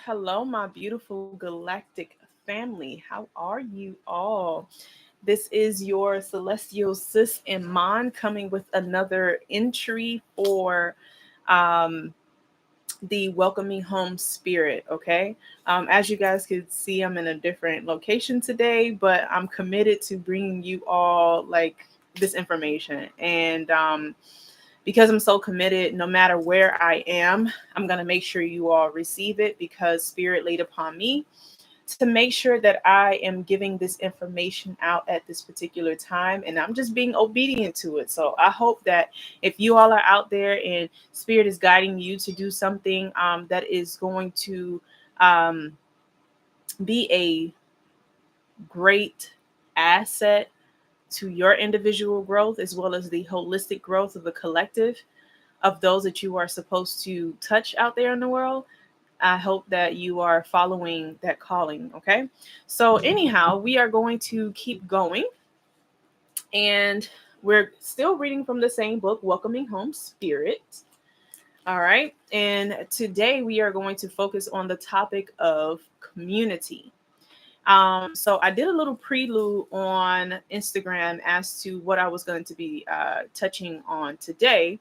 Hello, my beautiful galactic family. How are you all? This is your celestial sis Iman coming with another entry for um, the welcoming home spirit. Okay. As you guys could see, I'm in a different location today, but I'm committed to bringing you all like this information. And because I'm so committed, no matter where I am, I'm going to make sure you all receive it because Spirit laid upon me to make sure that I am giving this information out at this particular time and I'm just being obedient to it. So I hope that if you all are out there and Spirit is guiding you to do something that is going to um, be a great asset to your individual growth as well as the holistic growth of the collective of those that you are supposed to touch out there in the world. I hope that you are following that calling. Okay. So, anyhow, we are going to keep going. And we're still reading from the same book, Welcoming Home Spirit. All right. And today we are going to focus on the topic of community. So I did a little prelude on Instagram as to what I was going to be touching on today.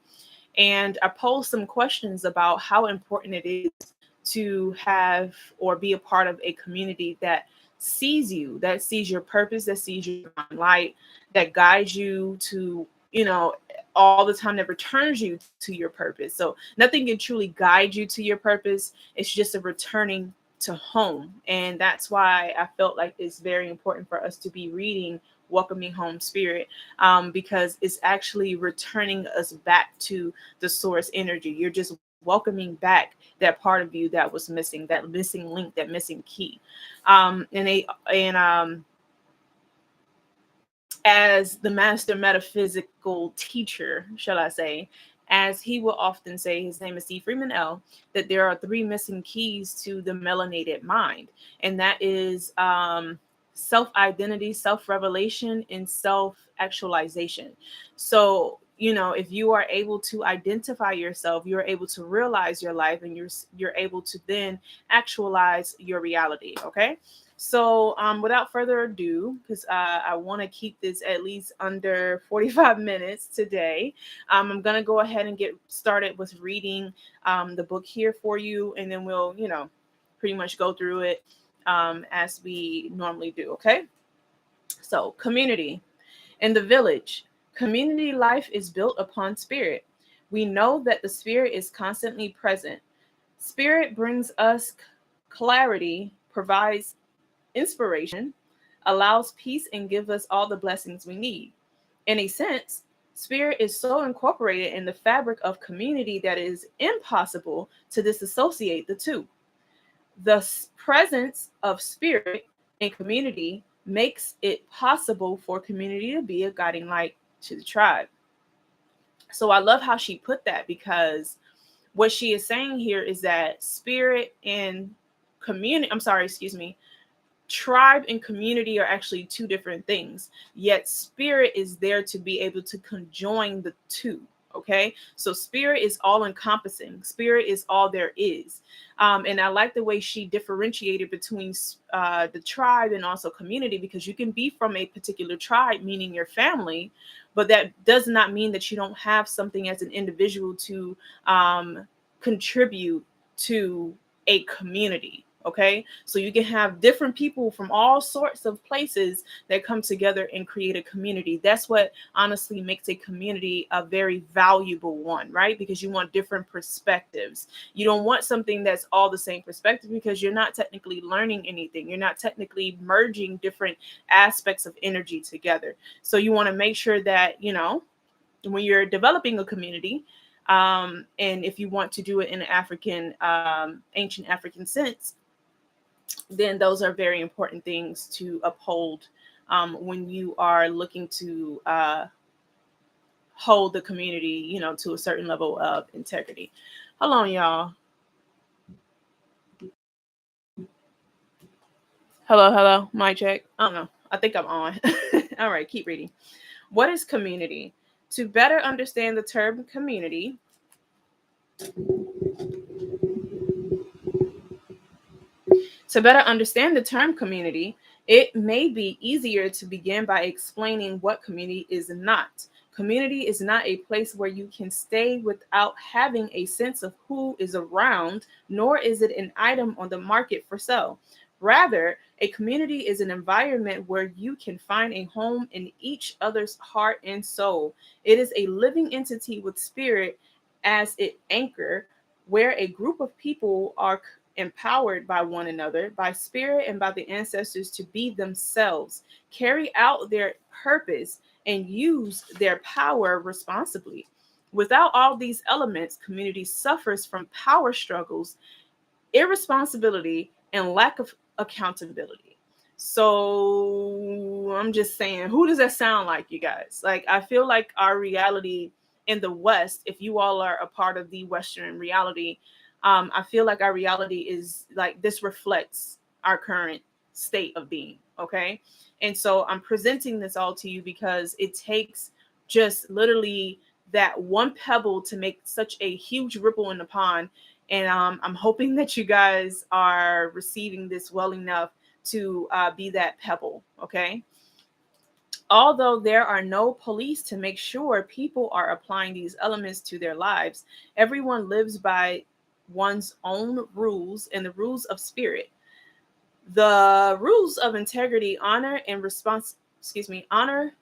And I posed some questions about how important it is to have or be a part of a community that sees you, that sees your purpose, that sees your light, that guides you to, all the time, that returns you to your purpose. So nothing can truly guide you to your purpose. It's just a returning to home. And that's why I felt like it's very important for us to be reading Welcoming Home Spirit, because it's actually returning us back to the source energy. You're just welcoming back that part of you that was missing, that missing link, that missing key. And as the master metaphysical teacher, shall I say, as he will often say, his name is Steve Freeman L., that there are three missing keys to the melanated mind, and that is self identity, self revelation, and self actualization. So, if you are able to identify yourself, you're able to realize your life, and you're able to then actualize your reality. Okay. So, without further ado, because I want to keep this at least under 45 minutes today, I'm going to go ahead and get started with reading the book here for you, and then we'll, pretty much go through it as we normally do. Okay. So, community. In the village, community life is built upon spirit. We know that the spirit is constantly present. Spirit brings us clarity, provides inspiration, allows peace, and gives us all the blessings we need. In a sense, spirit is so incorporated in the fabric of community that it is impossible to disassociate the two. The presence of spirit in community makes it possible for community to be a guiding light to the tribe. So I love how she put that, because what she is saying here is that spirit and community, I'm sorry, excuse me, tribe and community are actually two different things, yet spirit is there to be able to conjoin the two. Okay, so spirit is all encompassing, spirit is all there is. And I like the way she differentiated between the tribe and also community, because you can be from a particular tribe, meaning your family, but that does not mean that you don't have something as an individual to contribute to a community. Okay, so you can have different people from all sorts of places that come together and create a community. That's what honestly makes a community a very valuable one, right? Because you want different perspectives. You don't want something that's all the same perspective, because you're not technically learning anything. You're not technically merging different aspects of energy together. So you want to make sure that, when you're developing a community, and if you want to do it in an African, ancient African sense, then those are very important things to uphold when you are looking to hold the community, to a certain level of integrity. Hold on, y'all. Hello, hello. Mic check. I don't know. I think I'm on. All right, keep reading. What is community? To better understand the term community, To better understand the term community, it may be easier to begin by explaining what community is not. Community is not a place where you can stay without having a sense of who is around, nor is it an item on the market for sale. Rather, a community is an environment where you can find a home in each other's heart and soul. It is a living entity with spirit as its anchor, where a group of people are empowered by one another, by spirit, and by the ancestors to be themselves, carry out their purpose, and use their power responsibly. Without all these elements, community suffers from power struggles, irresponsibility, and lack of accountability. So I'm just saying, who does that sound like, you guys? Like, I feel like our reality in the West, if you all are a part of the Western reality, I feel like our reality is like this reflects our current state of being. Okay. And so I'm presenting this all to you because it takes just literally that one pebble to make such a huge ripple in the pond. And I'm hoping that you guys are receiving this well enough to be that pebble. Okay. Although there are no police to make sure people are applying these elements to their lives, everyone lives by one's own rules and the rules of spirit. The rules of integrity, honor, and honor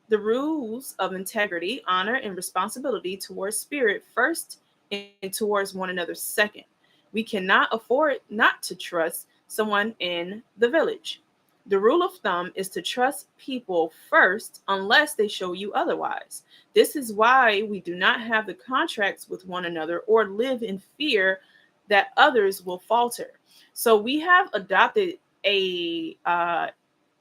the rules of integrity, honor, and responsibility towards spirit first and towards one another second. We cannot afford not to trust someone in the village. The rule of thumb is to trust people first unless they show you otherwise. This is why we do not have the contracts with one another or live in fear that others will falter. So we have adopted a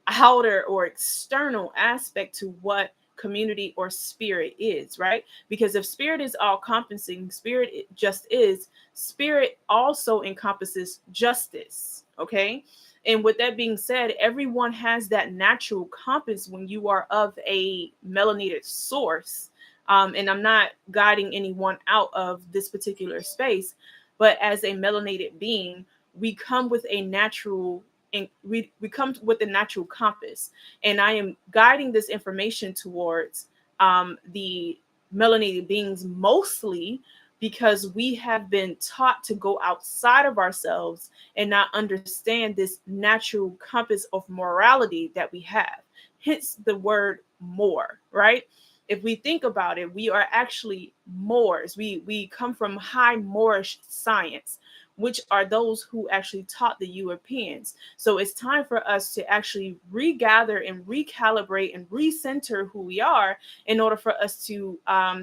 outer or external aspect to what community or spirit is, right? Because if spirit is all encompassing, spirit just is, spirit also encompasses justice, okay? And with that being said, everyone has that natural compass when you are of a melanated source. And I'm not guiding anyone out of this particular space, but as a melanated being, we come with a natural and we come with a natural compass. And I am guiding this information towards the melanated beings mostly because we have been taught to go outside of ourselves and not understand this natural compass of morality that we have. Hence the word more, right? If we think about it, we are actually Moors. We come from high Moorish science, which are those who actually taught the Europeans. So it's time for us to actually regather and recalibrate and recenter who we are in order for us to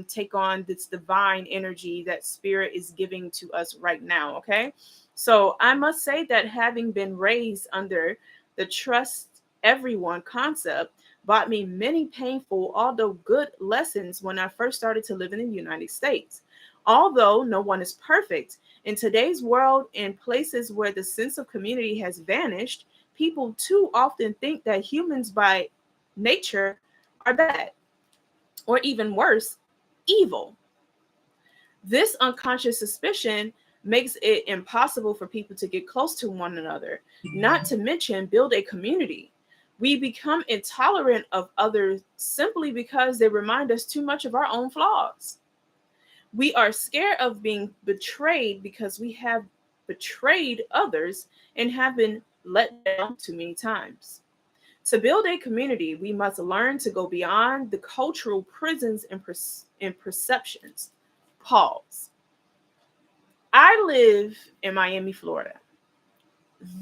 take on this divine energy that spirit is giving to us right now. Okay. So I must say that having been raised under the trust everyone concept brought me many painful, although good lessons when I first started to live in the United States. Although no one is perfect, in today's world, in places where the sense of community has vanished, people too often think that humans by nature are bad, or even worse, evil. This unconscious suspicion makes it impossible for people to get close to one another, not to mention build a community. We become intolerant of others simply because they remind us too much of our own flaws. We are scared of being betrayed because we have betrayed others and have been let down too many times. To build a community, we must learn to go beyond the cultural prisons and perceptions. Pause. I live in Miami, Florida.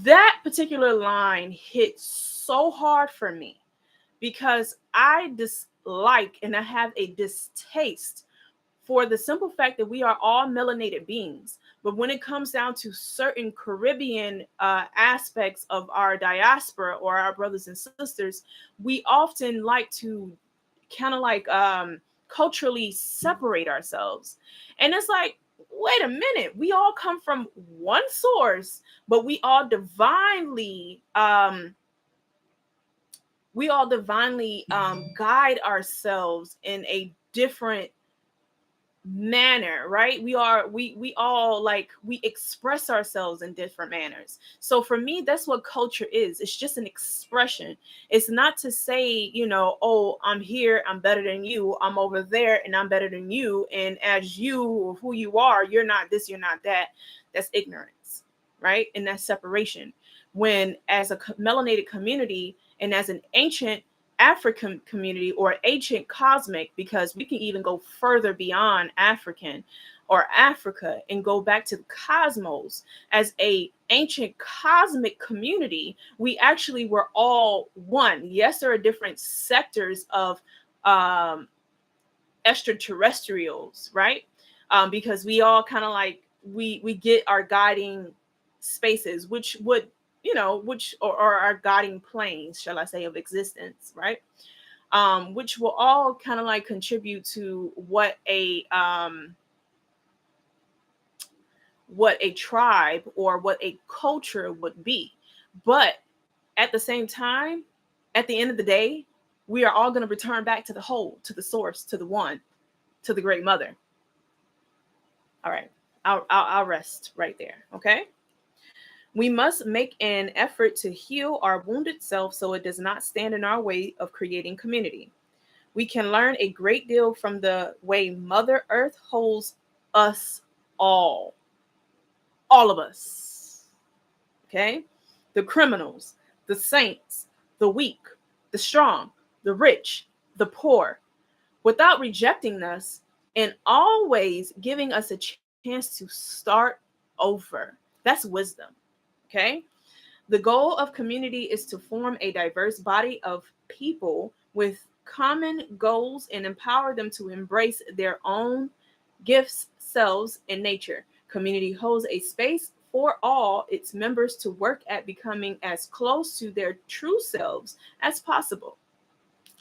That particular line hit so hard for me because I dislike and I have a distaste for the simple fact that we are all melanated beings. But when it comes down to certain Caribbean aspects of our diaspora or our brothers and sisters, we often like to kind of like culturally separate ourselves. And it's like, wait a minute, we all come from one source, but we all divinely guide ourselves in a different manner, right? We all like, we express ourselves in different manners. So for me, that's what culture is. It's just an expression. It's not to say, oh, I'm here, I'm better than you, I'm over there and I'm better than you, and as you, who you are, you're not this, you're not that. That's ignorance, right? And that's separation. When as a melanated community and as an ancient African community, or ancient cosmic, because we can even go further beyond African or Africa and go back to the cosmos. As a ancient cosmic community, we actually were all one. Yes, there are different sectors of um, extraterrestrials, right? Because we all kind of like, we get our guiding spaces, which would, which or our guiding planes, shall I say, of existence, right? Which will all kind of like contribute to what a tribe or what a culture would be. But at the same time, at the end of the day, we are all going to return back to the whole, to the source, to the one, to the great mother. All right. I'll rest right there. Okay. We must make an effort to heal our wounded self so it does not stand in our way of creating community. We can learn a great deal from the way Mother Earth holds us all of us. Okay? The criminals, the saints, the weak, the strong, the rich, the poor, without rejecting us and always giving us a chance to start over. That's wisdom. Okay? The goal of community is to form a diverse body of people with common goals and empower them to embrace their own gifts, selves, and nature. Community holds a space for all its members to work at becoming as close to their true selves as possible,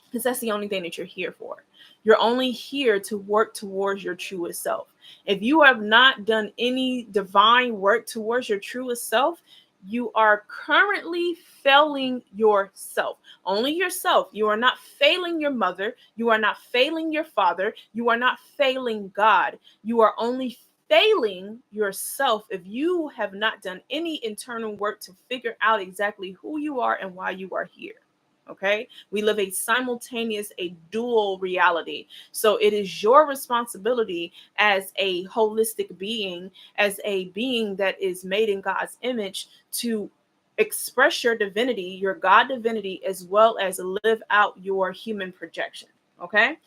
because that's the only thing that you're here for. You're only here to work towards your truest self. If you have not done any divine work towards your truest self, you are currently failing yourself. Only yourself. You are not failing your mother. You are not failing your father. You are not failing God. You are only failing yourself if you have not done any internal work to figure out exactly who you are and why you are here. Okay, we live a simultaneous, a dual reality. So it is your responsibility as a holistic being, as a being that is made in God's image, to express your divinity, your God divinity, as well as live out your human projection. Okay,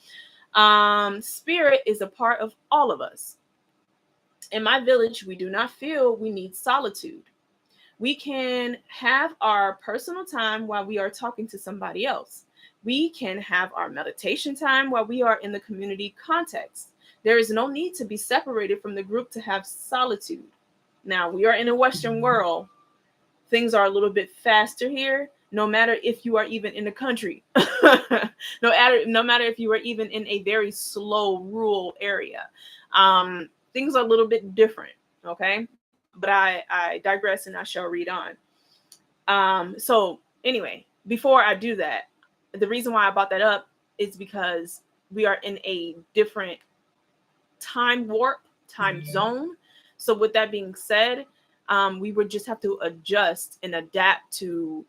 spirit is a part of all of us. In my village, we do not feel we need solitude. We can have our personal time while we are talking to somebody else. We can have our meditation time while we are in the community context. There is no need to be separated from the group to have solitude. Now, we are in a Western world. Things are a little bit faster here, no matter if you are even in the country. No matter if you are even in a very slow rural area. Things are a little bit different, okay? But I digress and I shall read on. So anyway, before I do that, the reason why I brought that up is because we are in a different time warp, time zone. So with that being said, we would just have to adjust and adapt to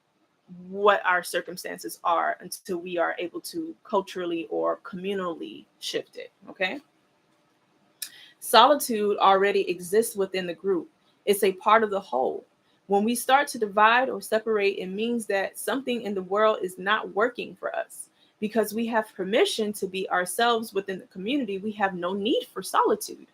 what our circumstances are until we are able to culturally or communally shift it. Okay. Solitude already exists within the group. It's a part of the whole. When we start to divide or separate, it means that something in the world is not working for us. Because we have permission to be ourselves within the community, we have no need for solitude.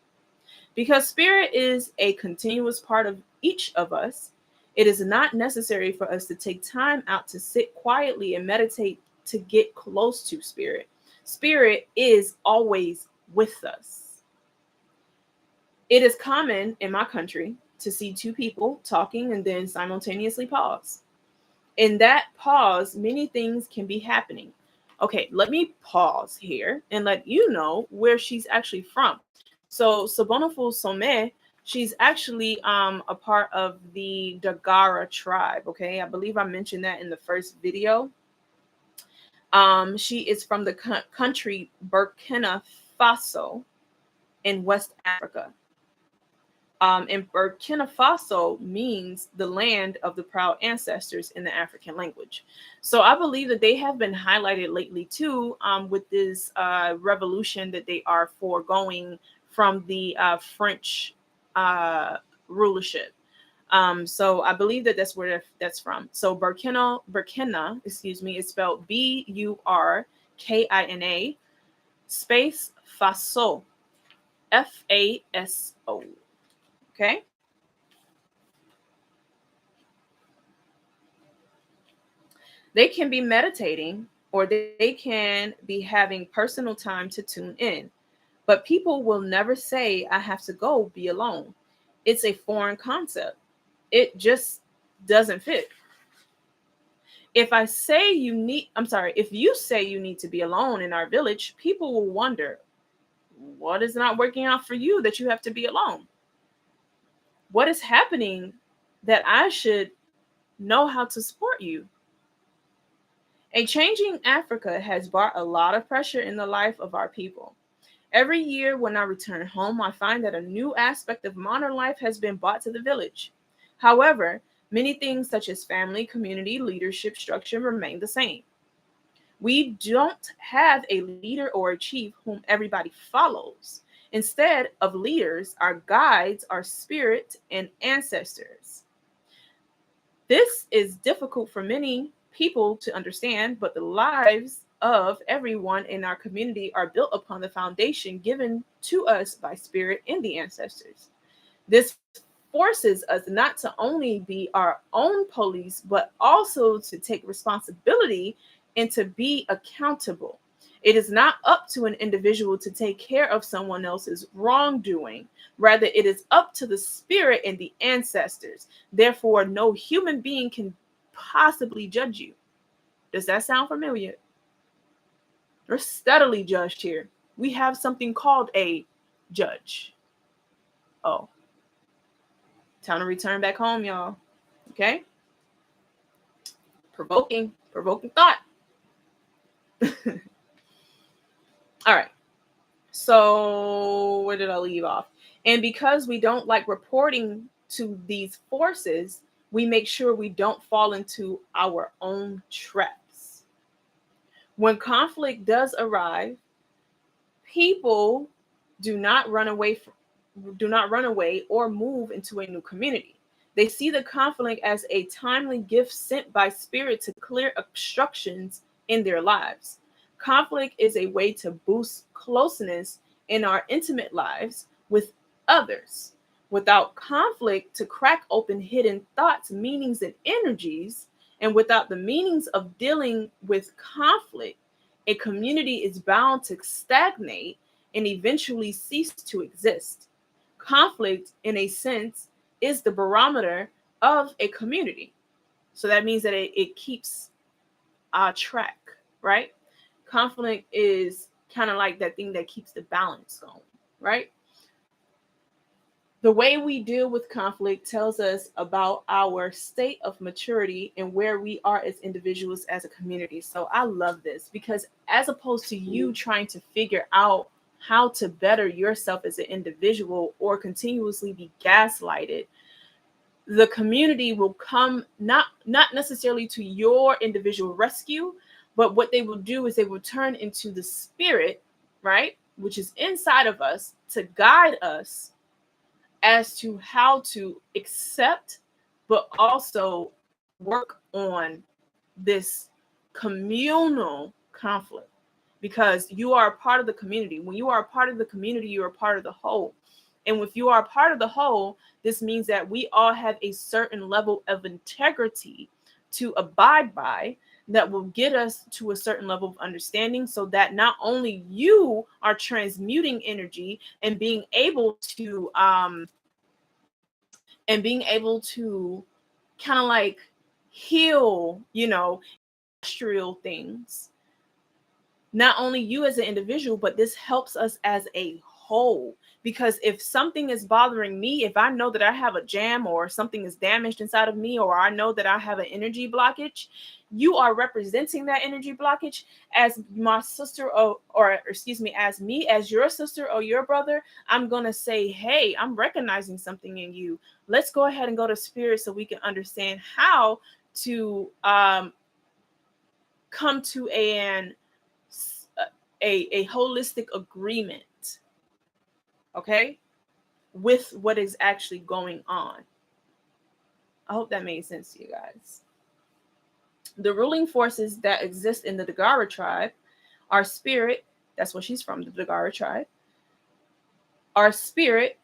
Because spirit is a continuous part of each of us, it is not necessary for us to take time out to sit quietly and meditate to get close to spirit. Spirit is always with us. It is common in my country to see two people talking and then simultaneously pause. In that pause, many things can be happening. Okay, let me pause here and let you know where she's actually from. So Sobonaful Some, she's actually a part of the Dagara tribe. Okay, I believe I mentioned that in the first video. She is from the country Burkina Faso. in West Africa. And Burkina Faso means the land of the proud ancestors in the African language. So I believe that they have been highlighted lately too, with this revolution that they are foregoing from the French rulership. So I believe that that's where that's from. So Burkina, excuse me, is spelled Burkina space Faso, Faso. Okay. They can be meditating or they can be having personal time to tune in. But people will never say, I have to go be alone. It's a foreign concept. It just doesn't fit. If you say you need to be alone in our village, people will wonder, what is not working out for you that you have to be alone? What is happening that I should know how to support you? A changing Africa has brought a lot of pressure in the life of our people. Every year when I return home, I find that a new aspect of modern life has been brought to the village. However, many things such as family, community, leadership structure remain the same. We don't have a leader or a chief whom everybody follows. Instead of leaders, our guides are spirit and ancestors. This is difficult for many people to understand, but the lives of everyone in our community are built upon the foundation given to us by spirit and the ancestors. This forces us not to only be our own police, but also to take responsibility and to be accountable. It is not up to an individual to take care of someone else's wrongdoing. Rather, it is up to the spirit and the ancestors. Therefore, no human being can possibly judge you. Does that sound familiar? We're steadily judged here. We have something called a judge. Oh, time to return back home, y'all. Okay? Provoking thought. All right. So, where did I leave off? And because we don't like reporting to these forces, we make sure we don't fall into our own traps. When conflict does arrive, people do not run away or move into a new community. They see the conflict as a timely gift sent by spirit to clear obstructions in their lives. Conflict is a way to boost closeness in our intimate lives with others. Without conflict to crack open hidden thoughts, meanings, and energies, and without the meanings of dealing with conflict, a community is bound to stagnate and eventually cease to exist. Conflict, in a sense, is the barometer of a community. So that means that it keeps our track, right? Conflict is kind of like that thing that keeps the balance going, right? The way we deal with conflict tells us about our state of maturity and where we are as individuals, as a community. So I love this because as opposed to you trying to figure out how to better yourself as an individual or continuously be gaslighted, the community will come not necessarily to your individual rescue, but what they will do is they will turn into the spirit, right, which is inside of us to guide us as to how to accept, but also work on this communal conflict. Because you are a part of the community. When you are a part of the community, you are a part of the whole. And if you are a part of the whole, this means that we all have a certain level of integrity to abide by that will get us to a certain level of understanding so that not only you are transmuting energy and being able to kind of like heal, industrial things, not only you as an individual, but this helps us as a whole. Because if something is bothering me, if I know that I have a jam or something is damaged inside of me, or I know that I have an energy blockage, you are representing that energy blockage as my sister, or excuse me, as me, as your sister or your brother. I'm going to say, hey, I'm recognizing something in you. Let's go ahead and go to spirit so we can understand how to come to a holistic agreement, okay, with what is actually going on. I hope that made sense to you guys. The ruling forces that exist in the Dagara tribe are spirit, that's where she's from, the Dagara tribe, are spirit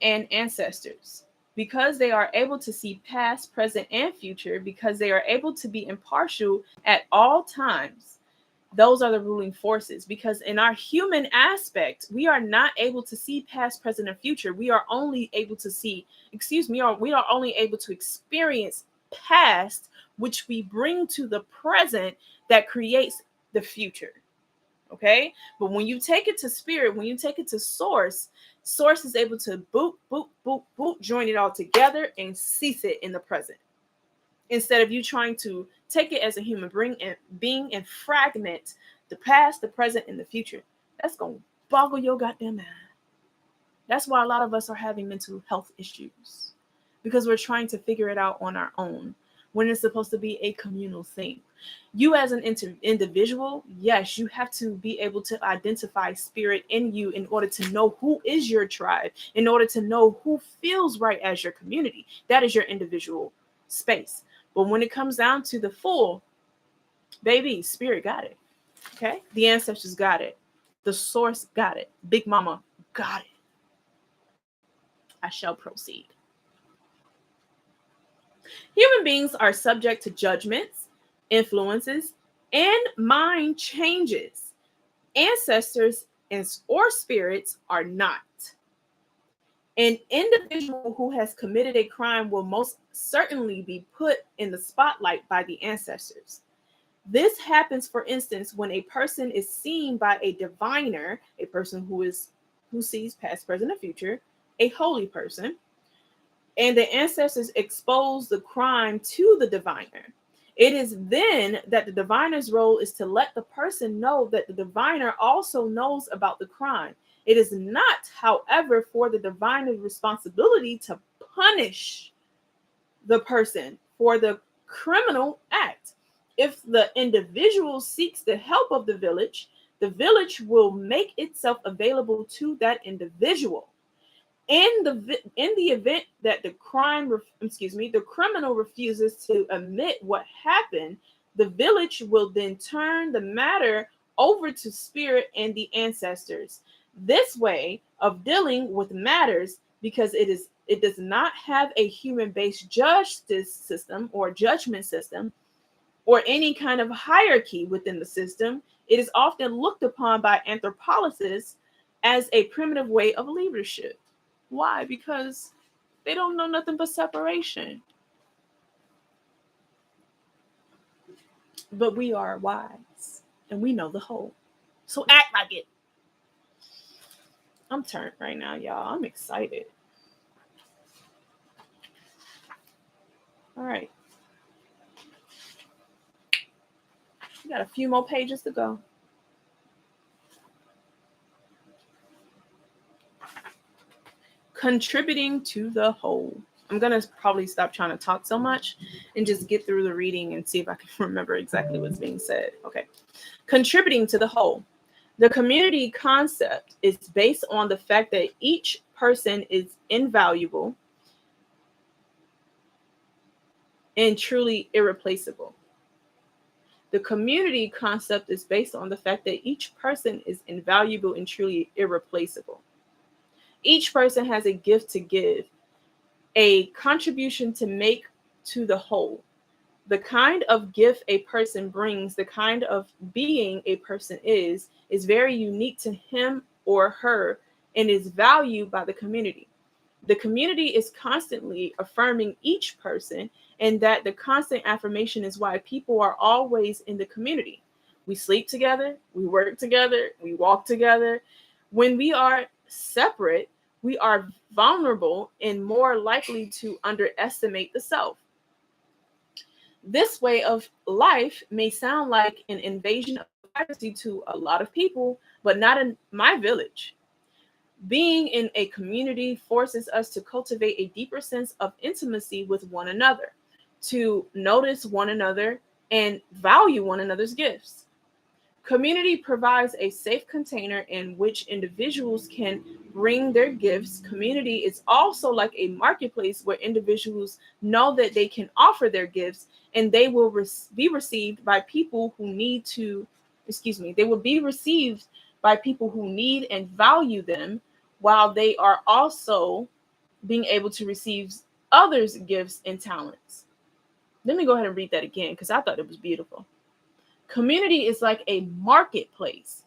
and ancestors. Because they are able to see past, present, and future, because they are able to be impartial at all times, those are the ruling forces. Because in our human aspect, we are not able to see past, present, and future. We are only able to see, we are only able to experience past, which we bring to the present that creates the future. Okay. But when you take it to spirit, when you take it to source, source is able to boop, boop, boop, boop, join it all together and cease it in the present. Instead of you trying to take it as a human being and fragment the past, the present, and the future. That's going to boggle your goddamn mind. That's why a lot of us are having mental health issues, because we're trying to figure it out on our own when it's supposed to be a communal thing. You as an individual, yes, you have to be able to identify spirit in you in order to know who is your tribe, in order to know who feels right as your community. That is your individual space. But when it comes down to the full, baby, spirit got it. Okay? The ancestors got it. The source got it. Big Mama got it. I shall proceed. Human beings are subject to judgments, influences, and mind changes. Ancestors or spirits are not. An individual who has committed a crime will most certainly be put in the spotlight by the ancestors. This happens, for instance, when a person is seen by a diviner, a person who sees past, present, and future, a holy person, and the ancestors expose the crime to the diviner. It is then that the diviner's role is to let the person know that the diviner also knows about the crime. It is not, however, for the diviner's responsibility to punish the person for the criminal act. If the individual seeks the help of the village will make itself available to that individual. In the event that the criminal refuses to admit what happened, the village will then turn the matter over to spirit and the ancestors. This way of dealing with matters, because it does not have a human-based justice system or judgment system or any kind of hierarchy within the system, it is often looked upon by anthropologists as a primitive way of leadership. Why? Because they don't know nothing but separation. But we are wise and we know the whole. So act like it. I'm turned right now, y'all. I'm excited. All right. We got a few more pages to go. Contributing to the whole. I'm going to probably stop trying to talk so much and just get through the reading and see if I can remember exactly what's being said. Okay. Contributing to the whole. The community concept is based on the fact that each person is invaluable and truly irreplaceable. The community concept is based on the fact that each person is invaluable and truly irreplaceable. Each person has a gift to give, a contribution to make to the whole. The kind of gift a person brings, the kind of being a person is very unique to him or her and is valued by the community. The community is constantly affirming each person, and that the constant affirmation is why people are always in the community. We sleep together, we work together, we walk together. When we are separate, we are vulnerable and more likely to underestimate the self. This way of life may sound like an invasion of privacy to a lot of people, but not in my village. Being in a community forces us to cultivate a deeper sense of intimacy with one another, to notice one another and value one another's gifts. Community provides a safe container in which individuals can bring their gifts. Community is also like a marketplace where individuals know that they can offer their gifts and they will be received by people who need to, they will be received by people who need and value them, while they are also being able to receive others' gifts and talents. Let me go ahead and read that again because I thought it was beautiful. Community is like a marketplace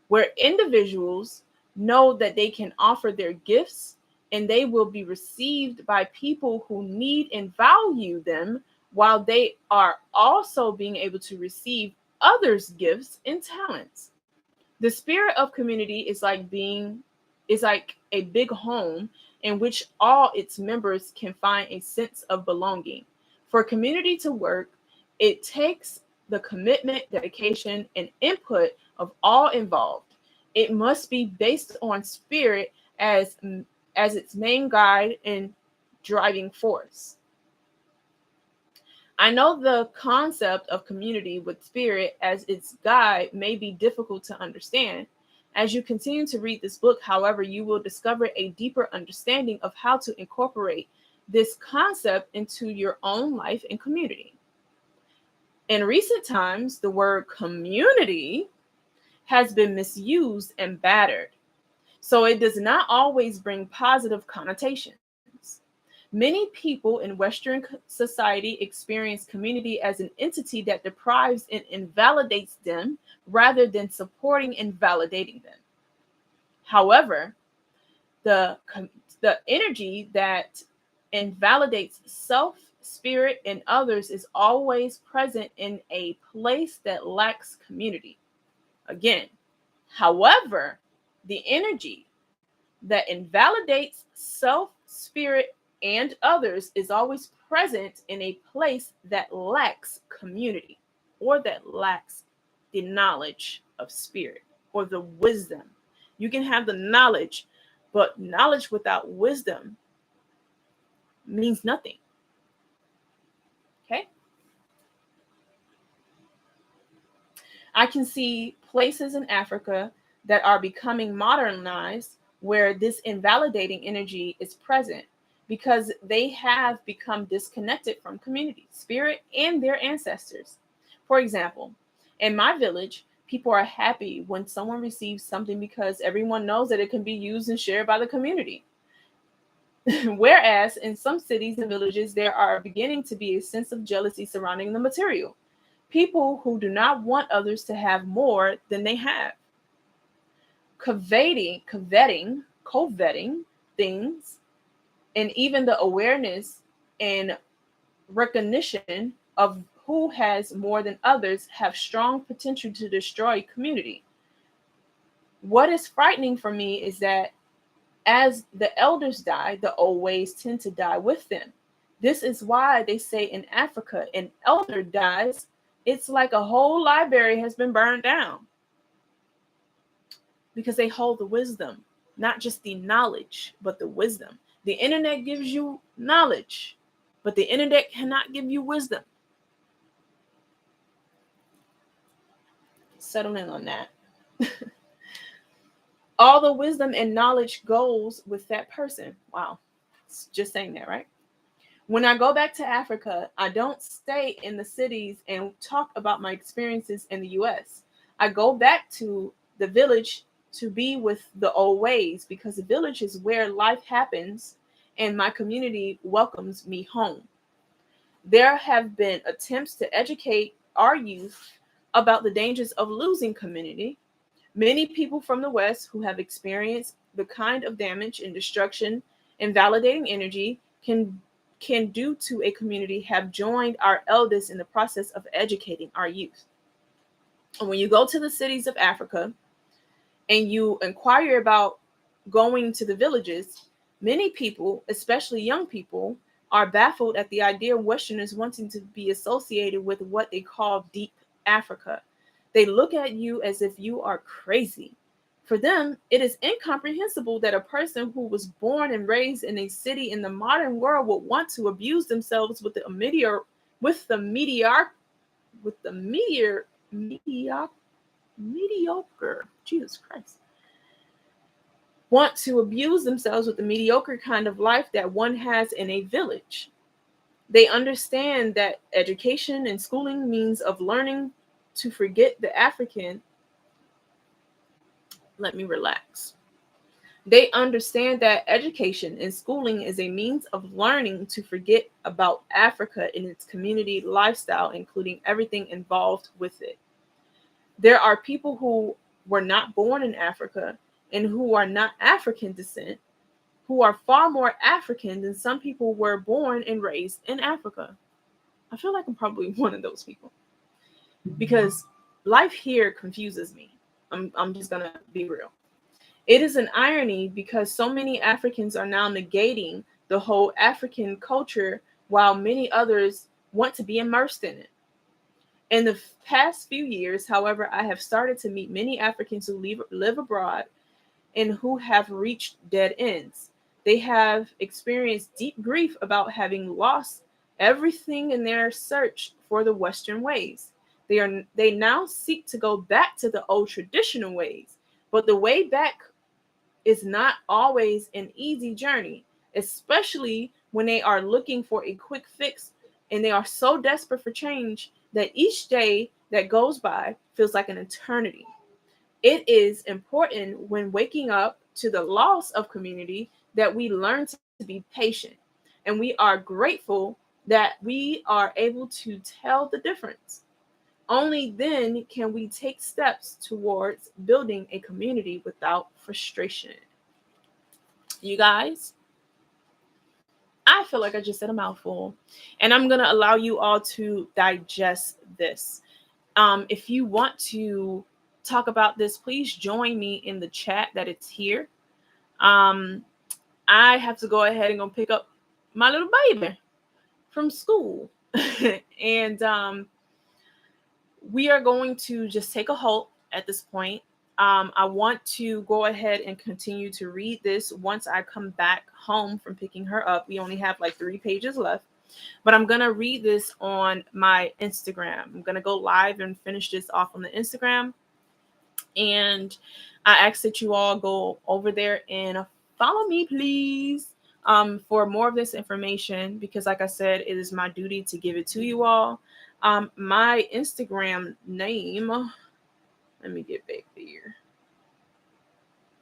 where individuals know that they can offer their gifts and they will be received by people who need and value them, while they are also being able to receive others' gifts and talents. The spirit of community is like a big home in which all its members can find a sense of belonging. For community to work, it takes the commitment, dedication, and input of all involved. It must be based on spirit as its main guide and driving force. I know the concept of community with spirit as its guide may be difficult to understand. As you continue to read this book, however, you will discover a deeper understanding of how to incorporate this concept into your own life and community. In recent times, the word community has been misused and battered, so it does not always bring positive connotations. Many people in Western society experience community as an entity that deprives and invalidates them rather than supporting and validating them. However, the, the energy that invalidates self, spirit, and others is always present in a place that lacks community. Again, however, the energy that invalidates self, spirit, and others is always present in a place that lacks community or that lacks the knowledge of spirit or the wisdom. You can have the knowledge, but knowledge without wisdom means nothing. Okay? I can see places in Africa that are becoming modernized where this invalidating energy is present because they have become disconnected from community, spirit, and their ancestors. For example, in my village, people are happy when someone receives something because everyone knows that it can be used and shared by the community. Whereas in some cities and villages, there are beginning to be a sense of jealousy surrounding the material. People who do not want others to have more than they have. Coveting things, and even the awareness and recognition of who has more than others have strong potential to destroy community. What is frightening for me is that as the elders die, the old ways tend to die with them. This is why they say in Africa, an elder dies, it's like a whole library has been burned down because they hold the wisdom, not just the knowledge, but the wisdom. The internet gives you knowledge, but the internet cannot give you wisdom. Settle in on that. All the wisdom and knowledge goes with that person. Wow. It's just saying that, right? When I go back to Africa, I don't stay in the cities and talk about my experiences in the US. I go back to the village to be with the old ways because the village is where life happens and my community welcomes me home. There have been attempts to educate our youth about the dangers of losing community. Many people from the West who have experienced the kind of damage and destruction and validating energy can do to a community have joined our elders in the process of educating our youth. And when you go to the cities of Africa and you inquire about going to the villages, many people, especially young people, are baffled at the idea of Westerners wanting to be associated with what they call deep Africa. They look at you as if you are crazy. For them, it is incomprehensible that a person who was born and raised in a city in the modern world would want to abuse themselves with the with the meteor with the mediocre, Jesus Christ, want to abuse themselves with the mediocre kind of life that one has in a village. They understand that education and schooling means of learning to forget the African. Let me relax. They understand that education and schooling is a means of learning to forget about Africa and its community lifestyle, including everything involved with it. There are people who were not born in Africa and who are not African descent, who are far more African than some people were born and raised in Africa. I feel like I'm probably one of those people because life here confuses me. I'm just going to be real. It is an irony because so many Africans are now negating the whole African culture while many others want to be immersed in it. In the past few years, however, I have started to meet many Africans who live abroad and who have reached dead ends. They have experienced deep grief about having lost everything in their search for the Western ways. They now seek to go back to the old traditional ways, but the way back is not always an easy journey, especially when they are looking for a quick fix and they are so desperate for change that each day that goes by feels like an eternity. It is important when waking up to the loss of community that we learn to be patient. And we are grateful that we are able to tell the difference. Only then can we take steps towards building a community without frustration. You guys, I feel like I just said a mouthful, and I'm going to allow you all to digest this. If you want to talk about this, please join me in the chat that it's here. Um, I have to go ahead and go pick up my little baby from school. And we are going to just take a halt at this point. I want to go ahead and continue to read this once I come back home from picking her up. We only have like 3 pages left, but I'm going to read this on my Instagram. I'm going to go live and finish this off on the Instagram. And I ask that you all go over there and follow me, please, for more of this information, because like I said, it is my duty to give it to you all. My Instagram name, let me get back there.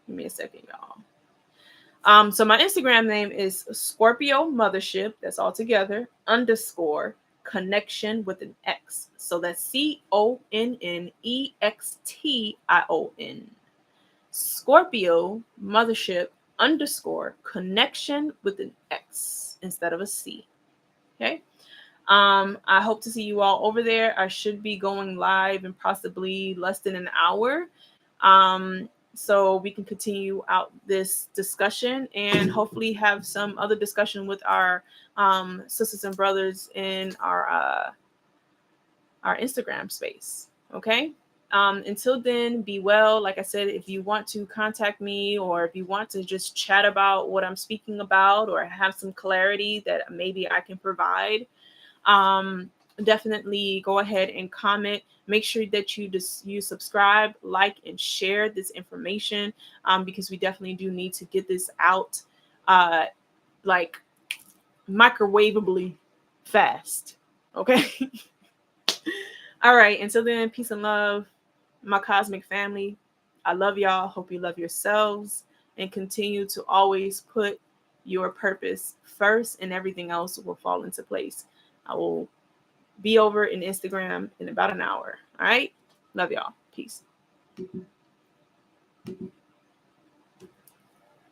Give me a second, y'all. So my Instagram name is Scorpio Mothership. That's all together, _ connection with an X. So that's CONNEXTION. Scorpio Mothership _ connection with an X instead of a C. Okay. I hope to see you all over there. I should be going live in possibly less than an hour. So we can continue out this discussion and hopefully have some other discussion with our sisters and brothers in our Instagram space. Okay. Until then, be well. Like I said, if you want to contact me or if you want to just chat about what I'm speaking about or have some clarity that maybe I can provide, definitely go ahead and comment. Make sure that you subscribe, like, and share this information, because we definitely do need to get this out like microwavably fast. Okay. All right. Until then, peace and love, my cosmic family. I love y'all. Hope you love yourselves and continue to always put your purpose first, and everything else will fall into place. I will be over in Instagram in about an hour. All right. Love y'all. Peace.